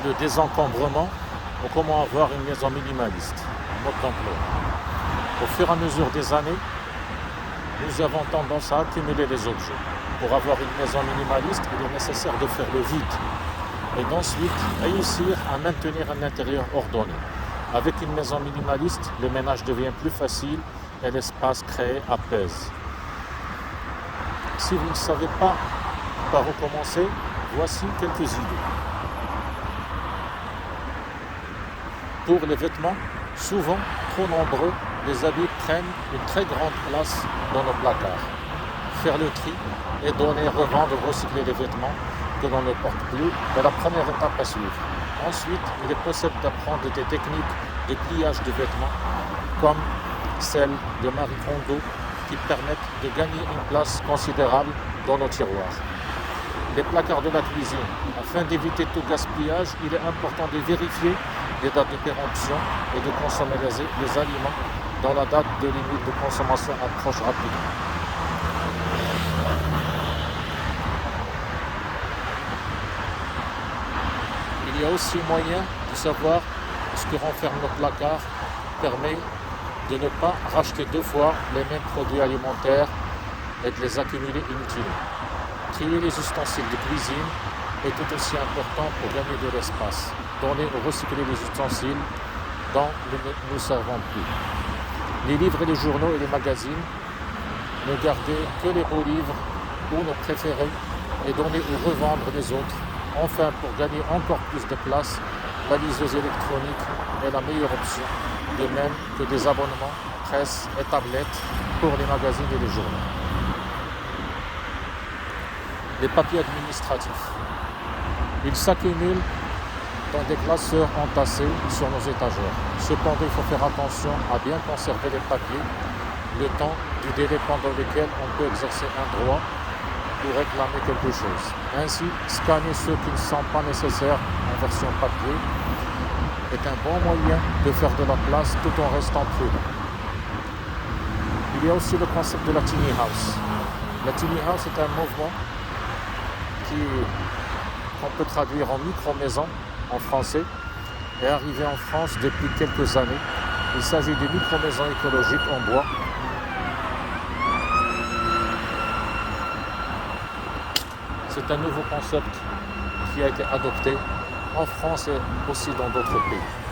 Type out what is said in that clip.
le désencombrement ou comment avoir une maison minimaliste, un mode d'emploi. Au fur et à mesure des années, nous avons tendance à accumuler les objets. Pour avoir une maison minimaliste, il est nécessaire de faire le vide et d'ensuite réussir à maintenir un intérieur ordonné. Avec une maison minimaliste, le ménage devient plus facile et l'espace créé apaise. Si vous ne savez pas par où commencer, voici quelques idées. Pour les vêtements, souvent trop nombreux, les habits prennent une très grande place dans nos placards. Faire le tri et donner, revendre, recycler les vêtements que l'on ne porte plus est la première étape à suivre. Ensuite, il est possible d'apprendre des techniques de pliage de vêtements comme celle de Marie Kondo qui permettent de gagner une place considérable dans nos tiroirs. Les placards de la cuisine. Afin d'éviter tout gaspillage, il est important de vérifier les dates de péremption et de consommer les aliments dont la date de limite de consommation approche rapidement. Il y a aussi moyen de savoir ce que renferment nos placards permet de ne pas racheter deux fois les mêmes produits alimentaires et de les accumuler inutilement. Trier les ustensiles de cuisine est tout aussi important pour gagner de l'espace. Donner ou recycler les ustensiles dont nous ne servons plus. Les livres et les journaux et les magazines, ne garder que les beaux livres ou nos préférés et donner ou revendre les autres. Enfin, pour gagner encore plus de place, la liseuse électronique est la meilleure option, de même que des abonnements, presse et tablettes pour les magazines et les journaux. Les papiers administratifs. Ils s'accumulent dans des classeurs entassés sur nos étagères. Cependant, il faut faire attention à bien conserver les papiers le temps du délai pendant lequel on peut exercer un droit ou réclamer quelque chose. Ainsi, scanner ceux qui ne sont pas nécessaires en version papier est un bon moyen de faire de la place tout en restant prudent. Il y a aussi le concept de la tiny house. La tiny house est un mouvement qu'on peut traduire en micro-maison en français, est arrivé en France depuis quelques années. Il s'agit de micro-maisons écologiques en bois. C'est un nouveau concept qui a été adopté en France et aussi dans d'autres pays.